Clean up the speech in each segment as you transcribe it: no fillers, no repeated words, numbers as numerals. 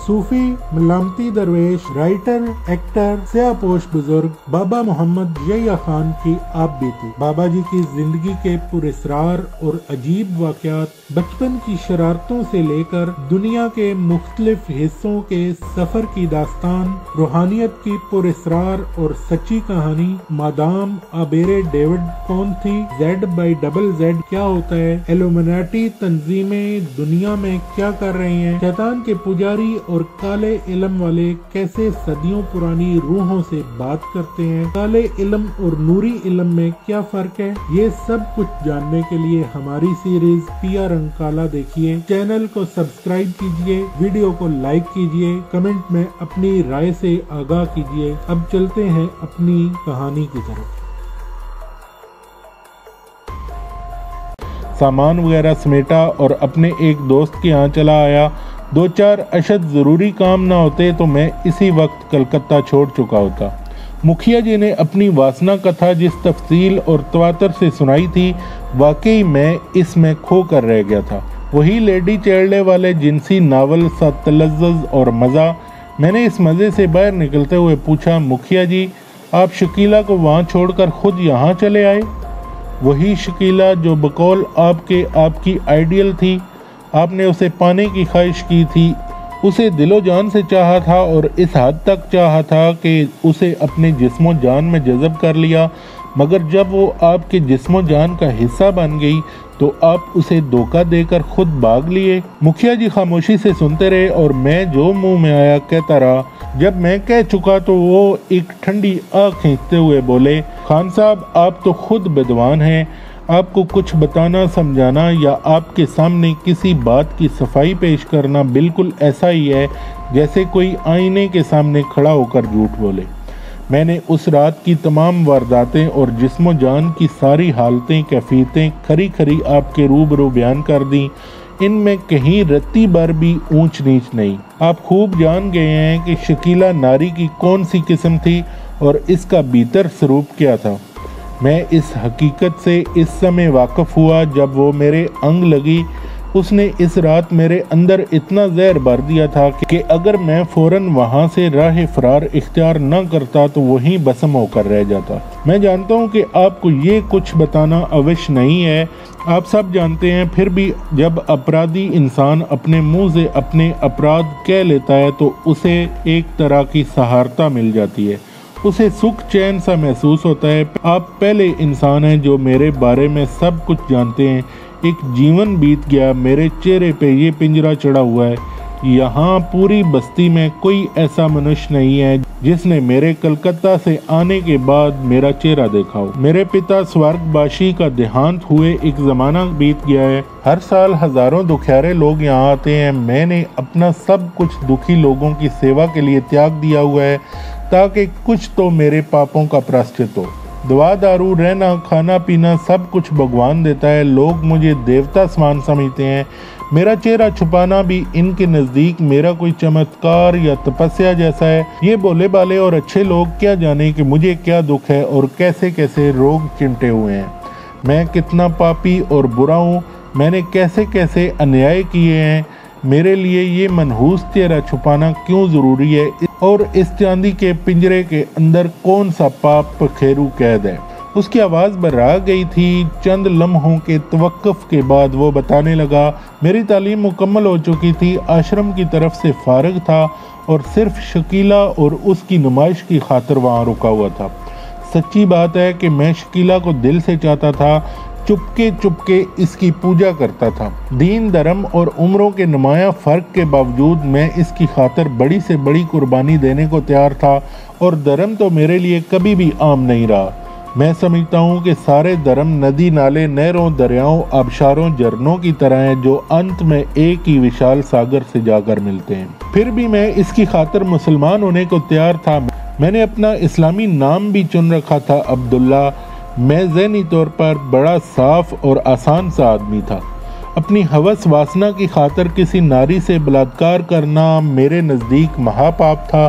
सूफी, मलामती दरवेश, writer, actor, स्यापोश बुजुर्ग बाबा मोहम्मद यहिया खान की आप बीती। बाबा जी की जिंदगी के पुरस्रार और अजीब वाकयात, बचपन की शरारतों से लेकर दुनिया के मुख्तलिफ हिस्सों के सफर की दास्तान, रूहानियत की पुरस्रार और सच्ची कहानी, मादाम आबेरे डेविड कौन थी, Z/ZZ क्या होता है, इल्यूमिनाटी तंजीमें दुनिया में क्या कर रही हैं, शैतान के पुजारी और काले इल्म वाले कैसे सदियों पुरानी रूहों से बात करते हैं, काले इल्म और नूरी इल्म में क्या फर्क है, ये सब कुछ जानने के लिए हमारी सीरीज पिया रंग काला देखिए। चैनल को सब्सक्राइब कीजिए, वीडियो को लाइक कीजिए, कमेंट में अपनी राय से आगाह कीजिए। अब चलते हैं अपनी कहानी की तरफ। सामान वगैरह समेटा और अपने एक दोस्त के यहाँ चला आया। 2-4 अशद ज़रूरी काम ना होते तो मैं इसी वक्त कलकत्ता छोड़ चुका होता। मुखिया जी ने अपनी वासना कथा जिस तफसील और तवातर से सुनाई थी, वाकई मैं इसमें खो कर रह गया था। वही लेडी चेरले वाले जिनसी नावल सा तलज़्ज़ुज़ और मज़ा। मैंने इस मज़े से बाहर निकलते हुए पूछा, मुखिया जी आप शकीला को वहाँ छोड़कर खुद यहाँ चले आए? वही शकीला जो बकौल आपकी आइडियल थी। आपने उसे पाने की ख्वाहिश की थी, उसे दिलो जान से चाहा था और इस हद तक चाहा था कि उसे अपने जिस्मो जान में जज़ब कर लिया। मगर जब वो आपके जिस्मो जान का हिस्सा बन गई तो आप उसे धोखा देकर खुद भाग लिए। मुखिया जी खामोशी से सुनते रहे और मैं जो मुंह में आया कहता रहा। जब मैं कह चुका तो वो एक ठंडी आँख खींचते हुए बोले, खान साहब आप तो खुद विद्वान हैं। आपको कुछ बताना, समझाना या आपके सामने किसी बात की सफाई पेश करना बिल्कुल ऐसा ही है जैसे कोई आईने के सामने खड़ा होकर झूठ बोले। मैंने उस रात की तमाम वारदातें और जिस्मो जान की सारी हालतें, कैफियतें खरी खरी आपके रूबरू बयान कर दी। इनमें कहीं रत्ती भर भी ऊंच नीच नहीं। आप खूब जान गए हैं कि शकीला नारी की कौन सी किस्म थी और इसका भीतर स्वरूप क्या था। मैं इस हकीकत से इस समय वाकिफ हुआ जब वो मेरे अंग लगी। उसने इस रात मेरे अंदर इतना जहर भर दिया था कि अगर मैं फौरन वहाँ से राह फरार इख्तियार न करता तो वहीं भस्म होकर रह जाता। मैं जानता हूँ कि आपको ये कुछ बताना अवश्य नहीं है, आप सब जानते हैं, फिर भी जब अपराधी इंसान अपने मुंह से अपने अपराध कह लेता है तो उसे एक तरह की सहारता मिल जाती है, उसे सुख चैन सा महसूस होता है। आप पहले इंसान हैं जो मेरे बारे में सब कुछ जानते हैं। एक जीवन बीत गया, मेरे चेहरे पे ये पिंजरा चढ़ा हुआ है। यहाँ पूरी बस्ती में कोई ऐसा मनुष्य नहीं है जिसने मेरे कलकत्ता से आने के बाद मेरा चेहरा देखा हो। मेरे पिता स्वर्गवासी का देहांत हुए एक ज़माना बीत गया है। हर साल हजारों दुखियारे लोग यहाँ आते हैं। मैंने अपना सब कुछ दुखी लोगों की सेवा के लिए त्याग दिया हुआ है ताकि कुछ तो मेरे पापों का प्रायश्चित हो। दवा दारू, रहना, खाना पीना सब कुछ भगवान देता है। लोग मुझे देवता समान समझते हैं। मेरा चेहरा छुपाना भी इनके नज़दीक मेरा कोई चमत्कार या तपस्या जैसा है। ये भोले भाले और अच्छे लोग क्या जाने कि मुझे क्या दुख है और कैसे कैसे रोग चिमटे हुए हैं। मैं कितना पापी और बुरा हूँ, मैंने कैसे कैसे अन्याय किए हैं। मेरे लिए ये मनहूस चेहरा छुपाना क्यों ज़रूरी है और इस चांदी के पिंजरे के अंदर कौन सा पाप पखेरू कैद है। उसकी आवाज़ बर्रा गई थी। चंद लम्हों के तवक्कुफ के बाद वो बताने लगा, मेरी तालीम मुकम्मल हो चुकी थी, आश्रम की तरफ से फारिग था और सिर्फ शकीला और उसकी नुमाइश की खातिर वहाँ रुका हुआ था। सच्ची बात है कि मैं शकीला को दिल से चाहता था, चुपके चुपके इसकी पूजा करता था। दीन, धर्म और उम्रों के नुमाया फ़र्क के बावजूद मैं इसकी खातिर बड़ी से बड़ी कुर्बानी देने को तैयार था और धर्म तो मेरे लिए कभी भी आम नहीं रहा। मैं समझता हूँ कि सारे धर्म नदी नाले, नहरों, दरियाओं, आबशारों, झरनों की तरह हैं जो अंत में एक ही विशाल सागर से जाकर मिलते हैं। फिर भी मैं इसकी खातिर मुसलमान होने को तैयार था। मैंने अपना इस्लामी नाम भी चुन रखा था, अब्दुल्ला। मैं ज़हनी तौर पर बड़ा साफ और आसान सा आदमी था। अपनी हवस वासना की खातिर किसी नारी से बलात्कार करना मेरे नज़दीक महापाप था।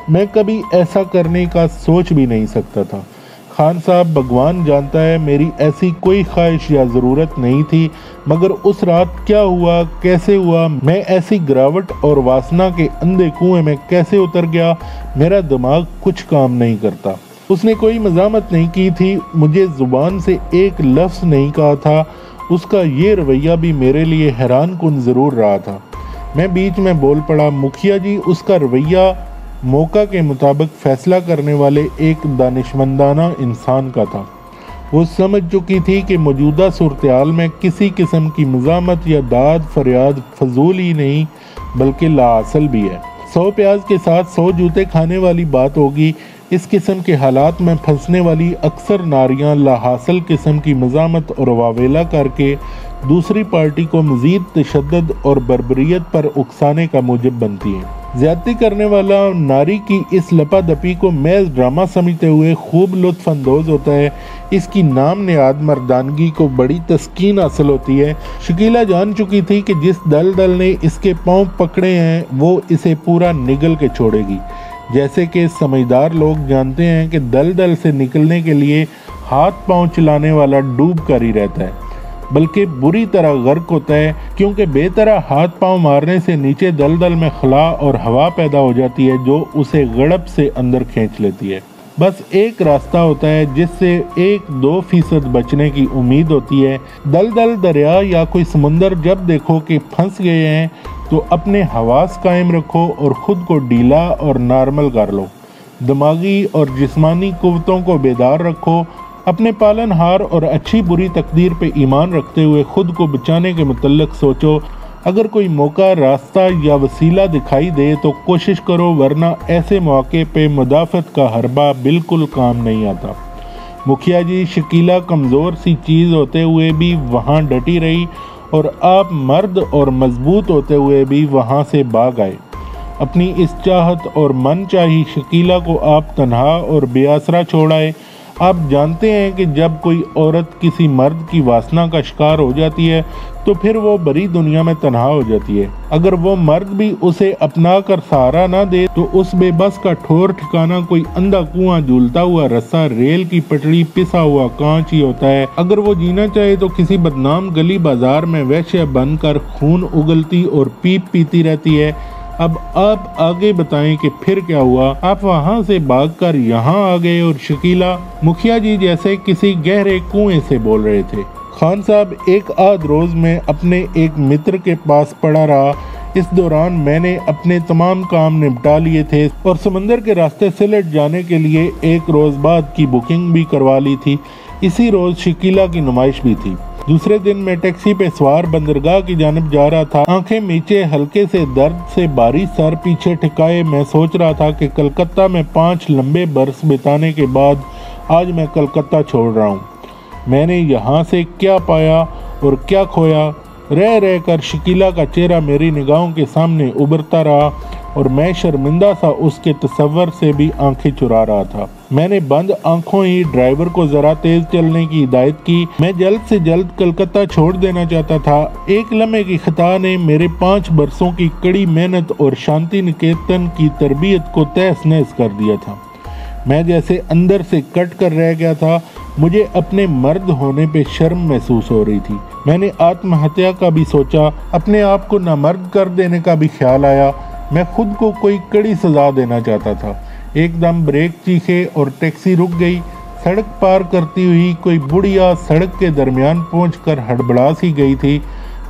मैं कभी ऐसा करने का सोच भी नहीं सकता था। खान साहब, भगवान जानता है मेरी ऐसी कोई ख्वाहिश या ज़रूरत नहीं थी। मगर उस रात क्या हुआ, कैसे हुआ, मैं ऐसी गिरावट और वासना के अंधे कुएं में कैसे उतर गया, मेरा दिमाग कुछ काम नहीं करता। उसने कोई मजामत नहीं की थी, मुझे जुबान से एक लफ्ज़ नहीं कहा था। उसका ये रवैया भी मेरे लिए हैरान कुन ज़रूर रहा था। मैं बीच में बोल पड़ा, मुखिया जी, उसका रवैया मौका के मुताबिक फैसला करने वाले एक दानिशमंदाना इंसान का था। वो समझ चुकी थी कि मौजूदा सूरत-ए-हाल में किसी किस्म की मज़ामत या दाद फरियाद फजूल ही नहीं बल्कि लाअसल भी है। 100 प्याज के साथ 100 जूते खाने वाली बात होगी। इस किस्म के हालात में फंसने वाली अक्सर नारियां लाहासिल किस्म की मज़ामत और वावेला करके दूसरी पार्टी को मज़ीद तशद्दुद और बर्बरियत पर उकसाने का मूजब बनती हैं। ज़्यादती करने वाला नारी की इस लपादपी को महज ड्रामा समझते हुए खूब लुत्फ़ अंदोज़ होता है। इसकी नाम नेहाद मर्दानगी को बड़ी तस्कीन हासिल होती है। शकीला जान चुकी थी कि जिस दलदल ने इसके पाँव पकड़े हैं वो इसे पूरा निगल के छोड़ेगी। जैसे कि समझदार लोग जानते हैं कि दलदल से निकलने के लिए हाथ पांव चलाने वाला डूब कर ही रहता है, बल्कि बुरी तरह गर्क होता है, क्योंकि बेतरह हाथ पांव मारने से नीचे दलदल में खला और हवा पैदा हो जाती है जो उसे गड़प से अंदर खींच लेती है। बस एक रास्ता होता है जिससे 1-2% बचने की उम्मीद होती है। दलदल, दरिया या कोई समुंदर जब देखो कि फंस गए हैं तो अपने हवास कायम रखो और ख़ुद को ढीला और नॉर्मल कर लो। दिमागी और जिस्मानी कुव्वतों को बेदार रखो। अपने पालनहार और अच्छी बुरी तकदीर पे ईमान रखते हुए ख़ुद को बचाने के मुतल्लिक सोचो। अगर कोई मौका, रास्ता या वसीला दिखाई दे तो कोशिश करो, वरना ऐसे मौके पे मुदाफ़त का हरबा बिल्कुल काम नहीं आता। मुखिया जी, शकीला कमज़ोर सी चीज़ होते हुए भी वहाँ डटी रही और आप मर्द और मजबूत होते हुए भी वहाँ से भाग आए। अपनी इस चाहत और मन चाही शकीला को आप तन्हा और बेआसरा छोड़ आए। आप जानते हैं कि जब कोई औरत किसी मर्द की वासना का शिकार हो जाती है तो फिर वो बड़ी दुनिया में तन्हा हो जाती है। अगर वो मर्द भी उसे अपना कर सहारा ना दे तो उस बेबस का ठोर ठिकाना कोई अंधा कुआं, झूलता हुआ रस्सा, रेल की पटड़ी, पिसा हुआ कांच ही होता है। अगर वो जीना चाहे तो किसी बदनाम गली बाजार में वैश्य बनकर खून उगलती और पीप पीती रहती है। अब आप आगे बताएं कि फिर क्या हुआ। आप वहाँ से भागकर यहाँ आ गए और शकीला, मुखिया जी जैसे किसी गहरे कुएं से बोल रहे थे। खान साहब, एक आध रोज में अपने एक मित्र के पास पड़ा रहा। इस दौरान मैंने अपने तमाम काम निपटा लिए थे और समंदर के रास्ते सिलेट जाने के लिए एक रोज बाद की बुकिंग भी करवा ली थी। इसी रोज शकीला की नुमाइश भी थी। दूसरे दिन मैं टैक्सी पे सवार बंदरगाह की जानिब जा रहा था। आंखें नीचे, हल्के से दर्द से बारी सर पीछे ठिकाए मैं सोच रहा था कि कलकत्ता में 5 लंबे बरस बिताने के बाद आज मैं कलकत्ता छोड़ रहा हूँ। मैंने यहाँ से क्या पाया और क्या खोया। रह रह कर शकीला का चेहरा मेरी निगाहों के सामने उभरता रहा और मैं शर्मिंदा सा उसके तस्वर से भी आंखें चुरा रहा था। मैंने बंद आंखों ही ड्राइवर को जरा तेज चलने की हिदायत की। मैं जल्द से जल्द कलकत्ता छोड़ देना चाहता था। एक लम्हे की खता ने मेरे 5 बरसों की कड़ी मेहनत और शांति निकेतन की तरबियत को तहस नहस कर दिया था। मैं जैसे अंदर से कट कर रह गया था। मुझे अपने मर्द होने पे शर्म महसूस हो रही थी। मैंने आत्महत्या का भी सोचा। अपने आप को नामर्द कर देने का भी ख्याल आया। मैं खुद को कोई कड़ी सजा देना चाहता था। एकदम ब्रेक चीखे और टैक्सी रुक गई। सड़क पार करती हुई कोई बुढ़िया सड़क के दरमियान पहुंचकर हड़बड़ा सी गई थी।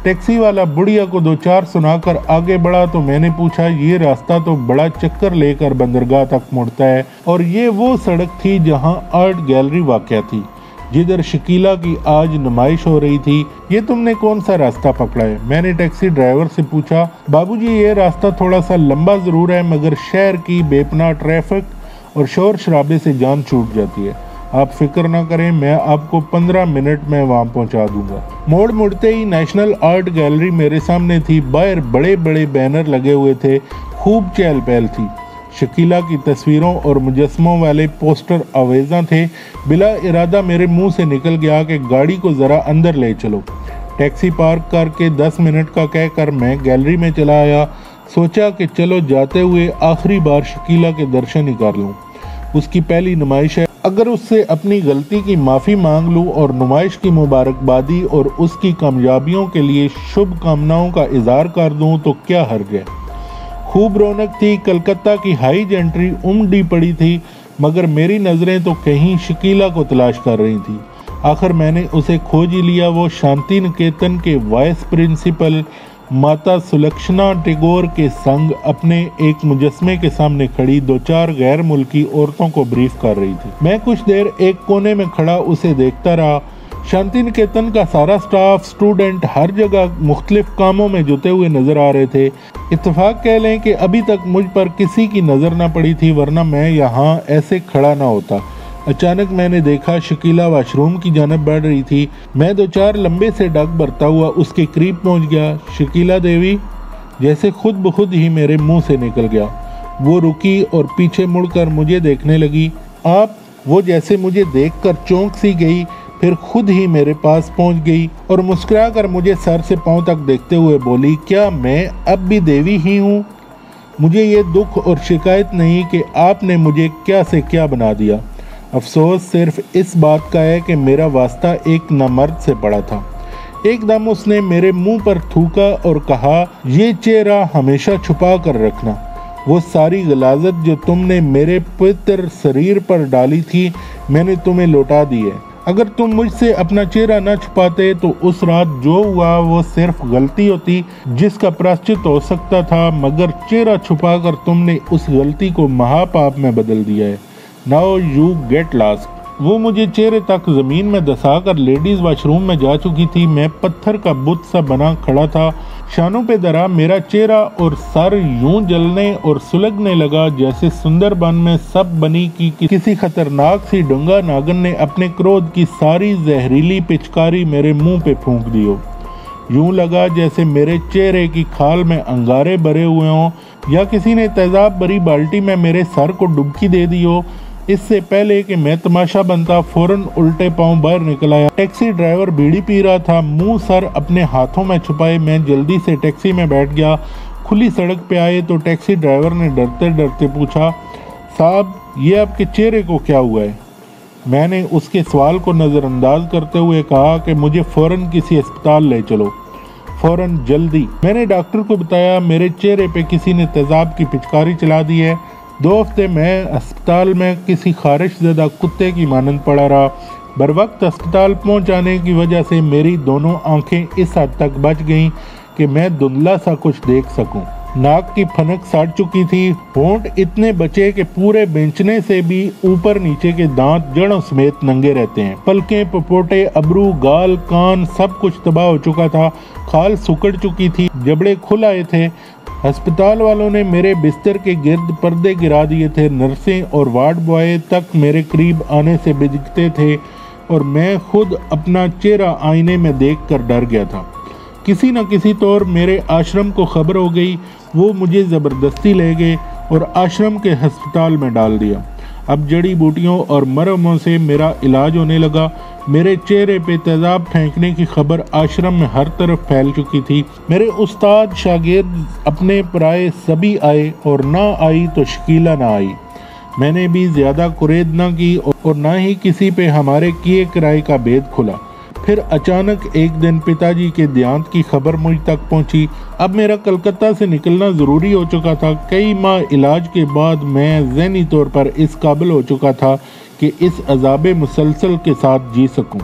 टैक्सी वाला बुढ़िया को 2-4 सुनाकर आगे बढ़ा तो मैंने पूछा, ये रास्ता तो बड़ा चक्कर लेकर बंदरगाह तक मुड़ता है और ये वो सड़क थी जहां आर्ट गैलरी वाक़या थी, जिधर शकीला की आज नुमाइश हो रही थी। ये तुमने कौन सा रास्ता पकड़ा है? मैंने टैक्सी ड्राइवर से पूछा। बाबूजी, ये रास्ता थोड़ा सा लंबा ज़रूर है, मगर शहर की बेपनाह ट्रैफिक और शोर शराबे से जान छूट जाती है। आप फिक्र ना करें, मैं आपको 15 मिनट में वहाँ पहुँचा दूंगा। मोड़ मुड़ते ही नेशनल आर्ट गैलरी मेरे सामने थी। बाहर बड़े बड़े बैनर लगे हुए थे। खूब चहल पहल थी। शकीला की तस्वीरों और मुजस्मों वाले पोस्टर आवेज़ा थे। बिला इरादा मेरे मुंह से निकल गया कि गाड़ी को ज़रा अंदर ले चलो। टैक्सी पार्क करके 10 मिनट का कहकर मैं गैलरी में चला आया। सोचा कि चलो जाते हुए आखिरी बार शकीला के दर्शन ही कर लूँ। उसकी पहली नुमाइश है। अगर उससे अपनी गलती की माफ़ी मांग लूँ और नुमाइश की मुबारकबादी और उसकी कामयाबियों के लिए शुभ कामनाओं का इजहार कर दूँ तो क्या हर्ज है। खूब रौनक थी। कलकत्ता की हाई जेंट्री उमड़ी पड़ी थी, मगर मेरी नज़रें तो कहीं शकीला को तलाश कर रही थी। आखिर मैंने उसे खोज ही लिया। वो शांति निकेतन के वाइस प्रिंसिपल माता सुलक्षणा टैगोर के संग अपने एक मुजस्मे के सामने खड़ी 2-4 गैर मुल्की औरतों को ब्रीफ कर रही थी। मैं कुछ देर एक कोने में खड़ा उसे देखता रहा। शांति निकेतन का सारा स्टाफ, स्टूडेंट हर जगह मुख्तलिफ कामों में जुटे हुए नजर आ रहे थे। इत्तेफाक कह लें कि अभी तक मुझ पर किसी की नज़र ना पड़ी थी, वरना मैं यहाँ ऐसे खड़ा ना होता। अचानक मैंने देखा शकीला वाशरूम की जानब बढ़ रही थी। मैं 2-4 लंबे से डग भरता हुआ उसके करीब पहुँच गया। शकीला देवी, जैसे खुद ब खुद ही मेरे मुंह से निकल गया। वो रुकी और पीछे मुड़कर मुझे देखने लगी। आप? वो जैसे मुझे देखकर चौंक सी गई, फिर खुद ही मेरे पास पहुंच गई और मुस्कुराकर मुझे सर से पांव तक देखते हुए बोली, क्या मैं अब भी देवी ही हूँ? मुझे ये दुख और शिकायत नहीं कि आपने मुझे क्या से क्या बना दिया। अफसोस सिर्फ इस बात का है कि मेरा वास्ता एक नामर्द से पड़ा था। एकदम उसने मेरे मुंह पर थूका और कहा, ये चेहरा हमेशा छुपा कर रखना। वो सारी गलाजत जो तुमने मेरे पवित्र शरीर पर डाली थी, मैंने तुम्हें लौटा दी है। अगर तुम मुझसे अपना चेहरा न छुपाते तो उस रात जो हुआ वो सिर्फ गलती होती जिसका प्रायश्चित हो सकता था, मगर चेहरा छुपाकर तुमने उस गलती को महापाप में बदल दिया है। Now you get lost. वो मुझे चेहरे तक जमीन में दसाकर लेडीज वॉशरूम में जा चुकी थी। मैं पत्थर का बुत सा बना खड़ा था, शानों पे दरा। मेरा चेहरा और सर यूं जलने और सुलगने लगा जैसे सुंदरबन में सब बनी की किसी खतरनाक सी डंगा नागन ने अपने क्रोध की सारी जहरीली पिचकारी मेरे मुंह पे फूंक दी हो। यूं लगा जैसे मेरे चेहरे की खाल में अंगारे भरे हुए हों या किसी ने तेजाब भरी बाल्टी में मेरे सर को डुबकी दे दी हो। इससे पहले कि मैं तमाशा बनता, फौरन उल्टे पांव बाहर निकल आया। टैक्सी ड्राइवर बीड़ी पी रहा था, मुंह सर अपने हाथों में छुपाए मैं जल्दी से टैक्सी में बैठ गया। खुली सड़क पे आए तो टैक्सी ड्राइवर ने डरते डरते पूछा, साहब ये आपके चेहरे को क्या हुआ है? मैंने उसके सवाल को नज़रअंदाज करते हुए कहा कि मुझे फ़ौरन किसी अस्पताल ले चलो, फ़ौरन जल्दी। मैंने डॉक्टर को बताया मेरे चेहरे पे किसी ने तेजाब की पिचकारी चला दी है। 2 हफ्ते मैं अस्पताल में किसी खारिश ज़दा कुत्ते की मानंद पड़ा रहा। बर वक्त अस्पताल पहुँच जाने की वजह से मेरी दोनों आंखें इस हद तक बच गईं कि मैं धुंधला सा कुछ देख सकूं। नाक की फनक सड़ चुकी थी, होंठ इतने बचे कि पूरे बेचने से भी ऊपर नीचे के दांत जड़ों समेत नंगे रहते हैं। पलकें, पपोटे, अबरू, गाल, कान सब कुछ तबाह हो चुका था। खाल सुकड़ चुकी थी, जबड़े खुल आए थे। अस्पताल वालों ने मेरे बिस्तर के गिर्द पर्दे गिरा दिए थे। नर्सें और वार्ड बॉय तक मेरे करीब आने से बिजकते थे और मैं खुद अपना चेहरा आईने में देखकर डर गया था। किसी न किसी तौर मेरे आश्रम को खबर हो गई। वो मुझे ज़बरदस्ती ले गए और आश्रम के अस्पताल में डाल दिया। अब जड़ी बूटियों और मरहमों से मेरा इलाज होने लगा। मेरे चेहरे पे तेजाब फेंकने की खबर आश्रम में हर तरफ फैल चुकी थी। मेरे उस्ताद, शागिर्द, अपने पराए सभी आए और ना आई तो शकीला ना आई। मैंने भी ज़्यादा कुरेद ना की और ना ही किसी पे हमारे किए किराए का भेद खुला। फिर अचानक एक दिन पिताजी के देहांत की खबर मुझ तक पहुंची। अब मेरा कलकत्ता से निकलना ज़रूरी हो चुका था। कई माह इलाज के बाद मैं ज़हनी तौर पर इस काबिल हो चुका था कि इस अज़ाब मुसलसल के साथ जी सकूं।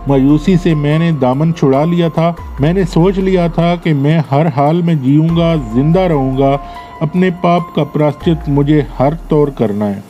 मायूसी से मैंने दामन छुड़ा लिया था। मैंने सोच लिया था कि मैं हर हाल में जीऊँगा, जिंदा रहूँगा। अपने पाप का प्रायश्चित मुझे हर तौर करना है।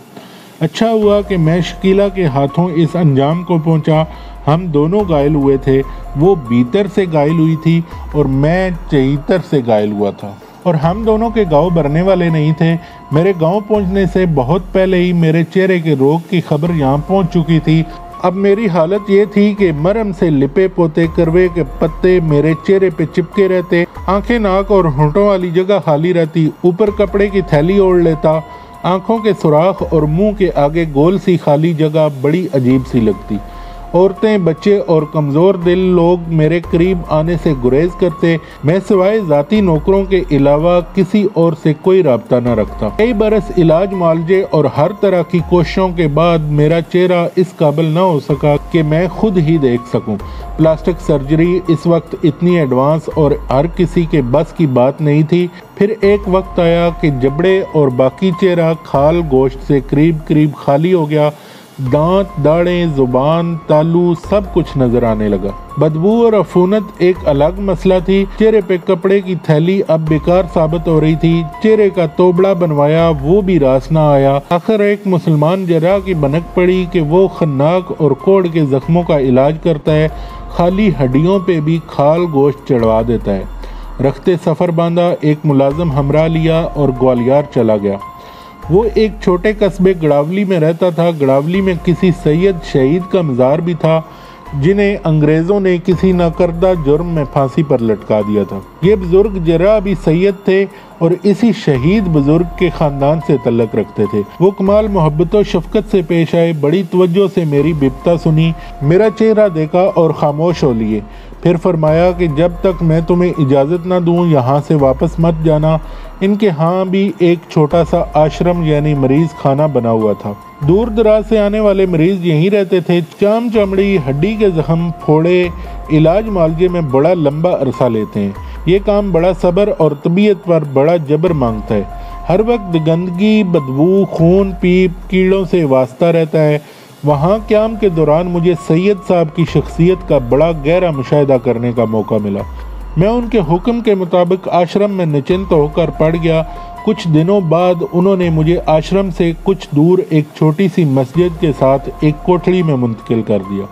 अच्छा हुआ कि मैं शकीला के हाथों इस अंजाम को पहुंचा। हम दोनों घायल हुए थे। वो भीतर से घायल हुई थी और मैं चहितर से घायल हुआ था, और हम दोनों के गांव भरने वाले नहीं थे। मेरे गांव पहुंचने से बहुत पहले ही मेरे चेहरे के रोग की खबर यहाँ पहुंच चुकी थी। अब मेरी हालत ये थी कि मरहम से लिपे पोते करवे के पत्ते मेरे चेहरे पे चिपके रहते। आंखें, नाक और होंठों वाली जगह खाली रहती। ऊपर कपड़े की थैली ओढ़ लेता। आंखों के सुराख और मुंह के आगे गोल सी खाली जगह बड़ी अजीब सी लगती। औरतें, बच्चे और कमज़ोर दिल लोग मेरे करीब आने से गुरेज करते। मैं सिवाय ज़ाती नौकरों के अलावा किसी और से कोई राब्ता न रखता। कई बरस इलाज मालजे और हर तरह की कोशिशों के बाद मेरा चेहरा इस काबिल न हो सका कि मैं खुद ही देख सकूं। प्लास्टिक सर्जरी इस वक्त इतनी एडवांस और हर किसी के बस की बात नहीं थी। फिर एक वक्त आया कि जबड़े और बाकी चेहरा खाल गोश्त से करीब करीब खाली हो गया। दांत, दाढ़ें, जुबान, तालू सब कुछ नजर आने लगा। बदबू और अफूनत एक अलग मसला थी। चेहरे पे कपड़े की थैली अब बेकार साबित हो रही थी। चेहरे का तोबड़ा बनवाया, वो भी रास ना आया। आखिर एक मुसलमान जरा की बनक पड़ी कि वो खन्नाक और कोढ़ के जख्मों का इलाज करता है, खाली हड्डियों पे भी खाल गोश्त चढ़वा देता है। रखते सफ़र बांधा, एक मुलाजिम हमरा लिया और ग्वालियर चला गया। वो एक छोटे कस्बे गड़ावली में रहता था। गड़ावली में किसी सैयद शहीद का मज़ार भी था जिन्हें अंग्रेज़ों ने किसी नाकर्दा जुर्म में फांसी पर लटका दिया था। ये बुजुर्ग जरा भी सैयद थे और इसी शहीद बुजुर्ग के ख़ानदान से तल्लक रखते थे। वो कमाल मोहब्बत और शफ़क़त से पेश आए, बड़ी तवज्जो से मेरी बिपता सुनी, मेरा चेहरा देखा और खामोश हो लिए। फिर फरमाया कि जब तक मैं तुम्हें इजाज़त ना दूँ यहाँ से वापस मत जाना। इनके यहाँ भी एक छोटा सा आश्रम यानी मरीज़ खाना बना हुआ था। दूर दराज से आने वाले मरीज़ यहीं रहते थे। चाम चमड़ी, हड्डी के जख्म, फोड़े, इलाज मालजे में बड़ा लंबा अरसा लेते हैं। ये काम बड़ा सब्र और तबीयत पर बड़ा जबर मांगता है। हर वक्त गंदगी, बदबू, खून, पीप, कीड़ों से वास्ता रहता है। वहाँ क़याम के दौरान मुझे सैयद साहब की शख्सियत का बड़ा गहरा मुशाहिदा करने का मौका मिला। मैं उनके हुक्म के मुताबिक आश्रम में निश्चिंत होकर पड़ गया। कुछ दिनों बाद उन्होंने मुझे आश्रम से कुछ दूर एक छोटी सी मस्जिद के साथ एक कोठड़ी में मुंतकिल कर दिया।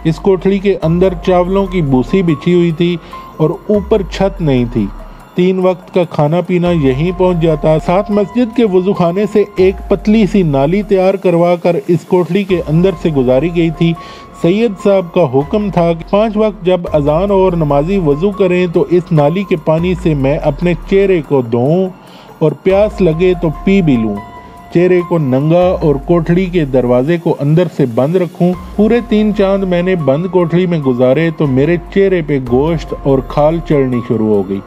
इस कोठड़ी के अंदर चावलों की भूसी बिछी हुई थी और ऊपर छत नहीं थी। 3 वक्त का खाना पीना यहीं पहुंच जाता। साथ मस्जिद के वज़ू खाने से एक पतली सी नाली तैयार करवा कर इस कोठड़ी के अंदर से गुजारी गई थी। सैयद साहब का हुक्म था कि 5 वक्त जब अजान और नमाजी वज़ू करें तो इस नाली के पानी से मैं अपने चेहरे को धोऊं और प्यास लगे तो पी भी लूं। चेहरे को नंगा और कोठड़ी के दरवाजे को अंदर से बंद रखूं। पूरे 3 चांद मैंने बंद कोठड़ी में गुजारे तो मेरे चेहरे पे गोश्त और खाल चढ़नी शुरू हो गई।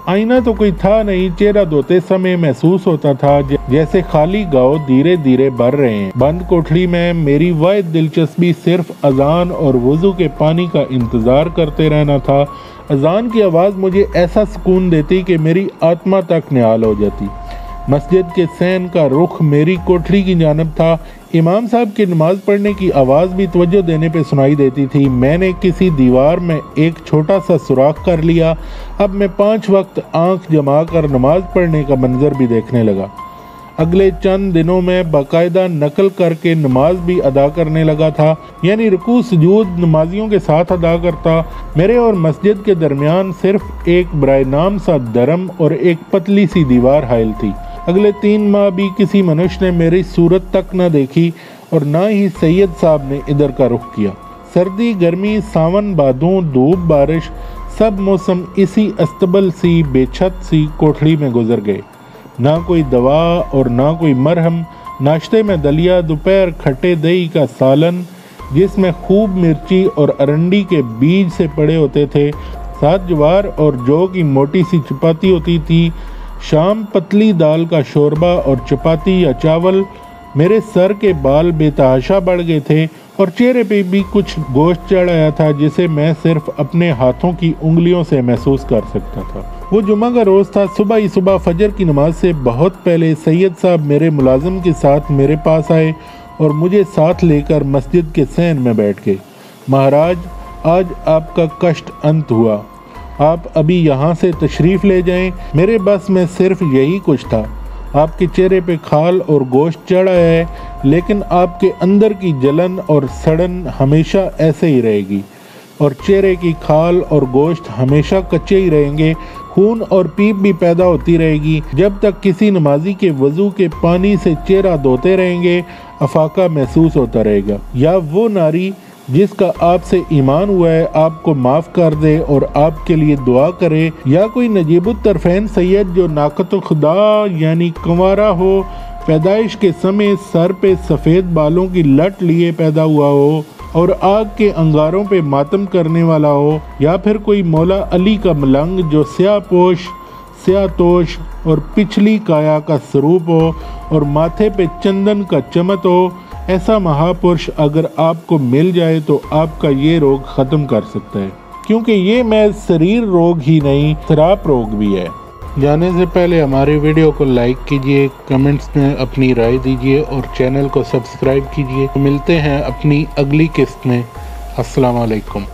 आईना तो कोई था नहीं। चेहरा धोते समय महसूस होता था जैसे खाली गाँव धीरे धीरे भर रहे हैं। बंद कोठड़ी में मेरी वाहिद दिलचस्पी सिर्फ अजान और वज़ू के पानी का इंतज़ार करते रहना था। अजान की आवाज़ मुझे ऐसा सुकून देती कि मेरी आत्मा तक निहाल हो जाती। मस्जिद के सैन का रुख मेरी कोठड़ी की जानिब था। इमाम साहब की नमाज पढ़ने की आवाज़ भी तवज्जो देने पे सुनाई देती थी। मैंने किसी दीवार में एक छोटा सा सुराख कर लिया। अब मैं 5 वक्त आंख जमा कर नमाज पढ़ने का मंजर भी देखने लगा। अगले चंद दिनों में बाकायदा नकल करके नमाज भी अदा करने लगा था, यानी रुकू सुजूद नमाजियों के साथ अदा करता। मेरे और मस्जिद के दरमियान सिर्फ एक बराए नाम सा दरम और एक पतली सी दीवार हाइल थी। अगले 3 माह भी किसी मनुष्य ने मेरी सूरत तक न देखी और न ही सैयद साहब ने इधर का रुख किया। सर्दी, गर्मी, सावन, भादों, धूप, बारिश, सब मौसम इसी अस्तबल सी बेछत सी कोठड़ी में गुजर गए। ना कोई दवा और ना कोई मरहम। नाश्ते में दलिया, दोपहर खट्टे दही का सालन जिसमें खूब मिर्ची और अरंडी के बीज से पड़े होते थे, साथ ज्वार और जौ की मोटी सी चपाती होती थी। शाम पतली दाल का शोरबा और चपाती या चावल। मेरे सर के बाल बेतहाशा बढ़ गए थे और चेहरे पे भी कुछ गोश्त चढ़ आया था जिसे मैं सिर्फ अपने हाथों की उंगलियों से महसूस कर सकता था। वो जुमा का रोज़ था। सुबह ही सुबह फजर की नमाज से बहुत पहले सैयद साहब मेरे मुलाजिम के साथ मेरे पास आए और मुझे साथ लेकर मस्जिद के सैन में बैठ गए। महाराज, आज आपका कष्ट अंत हुआ। आप अभी यहाँ से तशरीफ़ ले जाएं। मेरे बस में सिर्फ यही कुछ था। आपके चेहरे पे खाल और गोश्त चढ़ आया है, लेकिन आपके अंदर की जलन और सड़न हमेशा ऐसे ही रहेगी और चेहरे की खाल और गोश्त हमेशा कच्चे ही रहेंगे। खून और पीप भी पैदा होती रहेगी। जब तक किसी नमाजी के वज़ू के पानी से चेहरा धोते रहेंगे, अफाका महसूस होता रहेगा। या वो नारी जिसका आपसे ईमान हुआ है आपको माफ़ कर दे और आपके लिए दुआ करे, या कोई नजीबुत तरफैन सैयद जो नाकत खुदा यानी कंवारा हो, पैदाइश के समय सर पे सफ़ेद बालों की लट लिए पैदा हुआ हो, और आग के अंगारों पे मातम करने वाला हो, या फिर कोई मौला अली का मलंग जो स्यापोश, स्यातोश और पिछली काया का स्वरूप हो और माथे पे चंदन का चमत हो, ऐसा महापुरुष अगर आपको मिल जाए तो आपका ये रोग ख़त्म कर सकता है, क्योंकि ये महज शरीर रोग ही नहीं, श्राप रोग भी है। जाने से पहले हमारे वीडियो को लाइक कीजिए, कमेंट्स में अपनी राय दीजिए और चैनल को सब्सक्राइब कीजिए। मिलते हैं अपनी अगली किस्त में। अस्सलाम वालेकुम।